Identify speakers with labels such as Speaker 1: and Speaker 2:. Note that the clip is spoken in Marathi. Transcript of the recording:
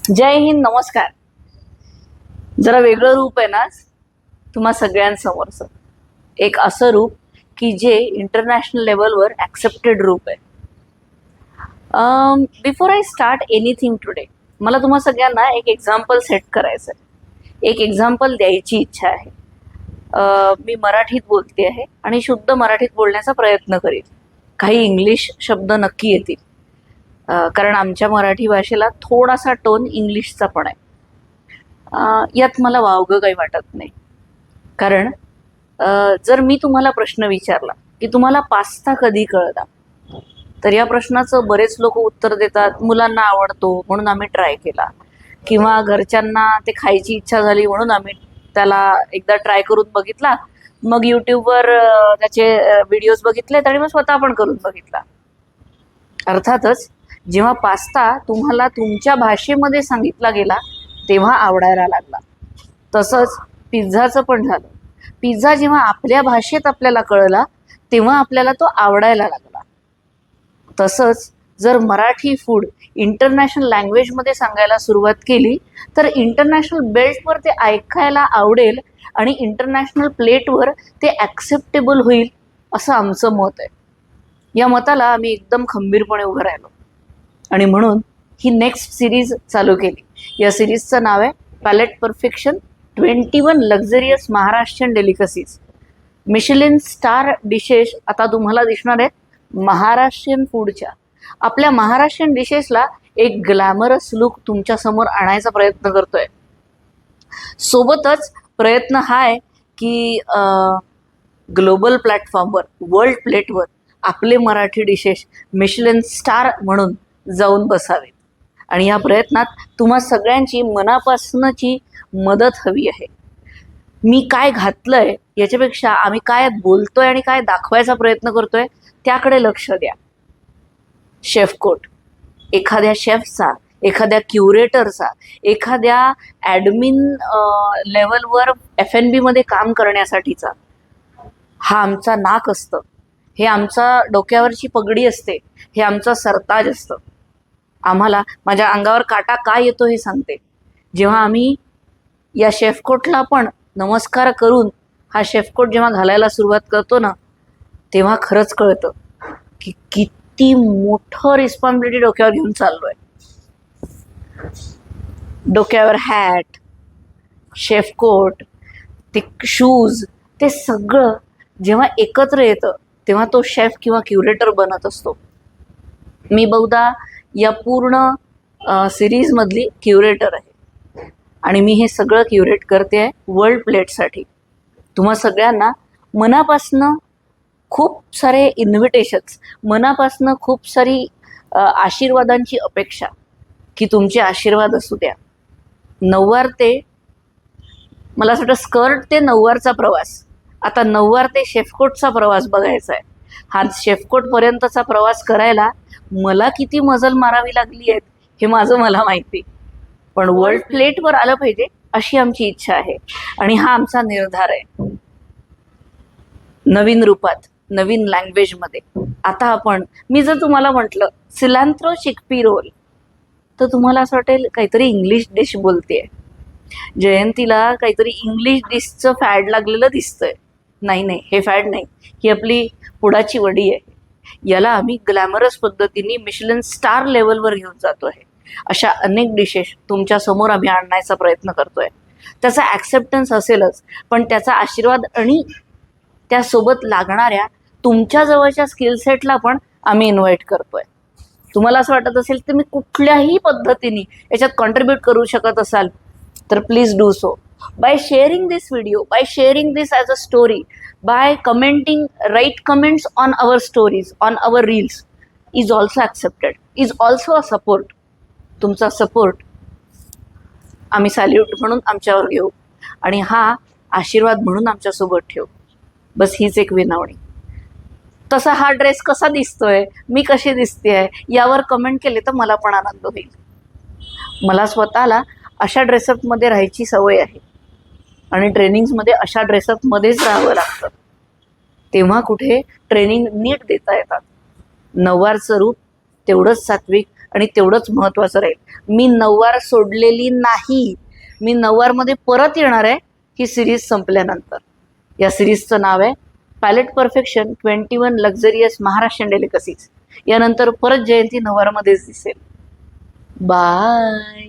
Speaker 1: जय हिंद, नमस्कार. जरा वेगळं रूप आहे ना तुम्हा सगळ्यांसमोरचं. एक असं रूप की जे इंटरनॅशनल लेवलवर ॲक्सेप्टेड रूप आहे. Before I start anything today, मला तुम्हा सगळ्यांना एक एक्झाम्पल सेट करायचं आहे, एक एक्झाम्पल द्यायची इच्छा आहे. मी मराठीत बोलते आहे आणि शुद्ध मराठीत बोलण्याचा प्रयत्न करीन. काही इंग्लिश शब्द नक्की येतील, कारण आमच्या मराठी भाषेला थोडासा टोन इंग्लिशचा पण आहे. यात मला वावगं काही वाटत नाही, कारण जर मी तुम्हाला प्रश्न विचारला की तुम्हाला पास्ता कधी कळला, तर या प्रश्नाचं बरेच लोक उत्तर देतात, मुलांना आवडतो म्हणून आम्ही ट्राय केला, किंवा घरच्यांना ते खायची इच्छा झाली म्हणून आम्ही त्याला एकदा ट्राय करून बघितला, मग यूट्यूबवर त्याचे व्हिडिओज बघितलेत आणि मग स्वतः पण करून बघितला. अर्थातच जेव्हा पास्ता तुम्हाला तुमच्या भाषेमध्ये सांगितला गेला तेव्हा आवडायला लागला. तसंच पिझ्झाचं पण झालं. पिझ्झा जेव्हा आपल्या भाषेत आपल्याला कळला तेव्हा आपल्याला तो आवडायला लागला. तसंच जर मराठी फूड इंटरनॅशनल लँग्वेजमध्ये सांगायला सुरुवात केली तर इंटरनॅशनल बेल्टवर ते ऐकायला आवडेल आणि इंटरनॅशनल प्लेटवर ते ॲक्सेप्टेबल होईल, असं आमचं मत आहे. या मताला आम्ही एकदम खंबीरपणे उभं राहिलो आणि म्हणून ही नेक्स्ट सिरीज चालू केली. या सिरीजचं नाव आहे palate perfection 21 luxurious Maharashtrian delicacies. Michelin star dishes आता तुम्हाला दिसणार आहेत महाराष्ट्रीयन फूडच्या. आपल्या महाराष्ट्रीयन डिशेसला एक ग्लॅमरस लुक तुमच्या समोर आणायचा प्रयत्न करतोय. सोबतच प्रयत्न हा आहे की ग्लोबल प्लॅटफॉर्मवर, वर्ल्ड प्लेटवर आपले मराठी डिशेस मिशेलिन स्टार म्हणून जाऊन बसावेत. आणि या प्रयत्नात तुम्हा सगळ्यांची मनापासूनची मदत हवी आहे. मी काय घातलंय याच्यापेक्षा आम्ही काय बोलतोय आणि काय दाखवायचा प्रयत्न करतोय त्याकडे लक्ष द्या. शेफ कोट, एखाद्या शेफचा, एखाद्या क्युरेटरचा, एखाद्या ॲडमिन लेवलवर FNB मध्ये काम करण्यासाठीचा हा आमचा नाक असतं, हे आमचा डोक्यावरची पगडी असते, हे आमचं सरताज असतं. आम्हाला माझ्या अंगावर काटा का येतो हे सांगते. जेव्हा आम्ही या शेफकोटला पण नमस्कार करून हा शेफकोट जेव्हा घालायला सुरुवात करतो ना, तेव्हा खरंच कळतं की किती मोठं रिस्पॉन्सिबिलिटी डोक्यावर घेऊन चाललोय. डोक्यावर हॅट, शेफकोट, ते शूज, ते सगळं जेव्हा एकत्र येतं तेव्हा तो शेफ किंवा क्युरेटर बनत असतो. मी बहुधा या पूर्ण सिरीजमधली क्युरेटर आहे आणि मी हे सगळं क्युरेट करते आहे वर्ल्ड प्लेटसाठी. तुम्हा सगळ्यांना मनापासनं खूप सारे इन्व्हिटेशन्स, मनापासनं खूप सारी आशीर्वादांची अपेक्षा की तुमचे आशीर्वाद असू द्या. नऊवार ते, मला असं वाटतं स्कर्ट ते नऊवारचा प्रवास, आता नऊवार ते शेफकोटचा प्रवास बघायचा आहे. हा शेफकोटपर्यंतचा प्रवास करायला मला किती मजल मारावी लागली आहेत हे माझं मला माहिती, पण वर्ल्ड प्लेटवर आलं पाहिजे अशी आमची इच्छा आहे आणि हा आमचा निर्धार आहे. नवीन रूपात, नवीन लँग्वेजमध्ये. आता आपण, मी जर तुम्हाला म्हटलं सिलांत्रो चिकपी रोल, तर तुम्हाला असं वाटेल काहीतरी इंग्लिश डिश बोलतेय. जयंतीला काहीतरी इंग्लिश डिशचं फॅड लागलेलं दिसतंय. नाही नाही, हे फॅड नाही, ही आपली पुडाची वडी आहे. याला आम्ही ग्लॅमरस पद्धतीने मिशेलिन स्टार लेवलवर घेऊन जातो आहे. अशा अनेक डिशेस तुमच्या समोर आम्ही आणण्याचा प्रयत्न करतोय. त्याचा ॲक्सेप्टन्स असेलच, पण त्याचा आशीर्वाद आणि त्यासोबत लागणाऱ्या तुमच्या जवळच्या स्किलसेटला पण आम्ही इन्व्हाइट करतोय. तुम्हाला असं वाटत असेल तर मी कुठल्याही पद्धतीने याच्यात कॉन्ट्रीब्यूट करू शकत असाल तर please do so. by sharing this video, by sharing this as a story, by commenting, write comments on our stories, on our reels is also accepted, is also a support. तुमचा सपोर्ट आम्ही सॅल्यूट म्हणून आमच्यावर घेऊ आणि हा आशीर्वाद म्हणून आमच्यासोबत ठेवू. बस हीच एक विनवणी. तसा हा ड्रेस कसा दिसतोय, मी कशी दिसते आहे यावर कमेंट केले तर मला पण आनंद होईल. मला स्वतःला अशा ड्रेसअपमध्ये राहायची सवय आहे आणि ट्रेनिंग्समध्ये अशा ड्रेसअपमध्येच राहावं लागतं. तेव्हा कुठे ट्रेनिंग नीट देता येतात. नऊवारचं रूप तेवढंच सात्विक आणि तेवढंच महत्त्वाचं राहील. मी नऊवार सोडलेली नाही, मी नऊवारमध्ये परत येणार आहे ही सिरीज संपल्यानंतर. या सिरीजचं नाव आहे palate perfection 21 luxurious Maharashtrian delicacies. यानंतर परत जयंती नऊवारमध्येच दिसेल. बाय.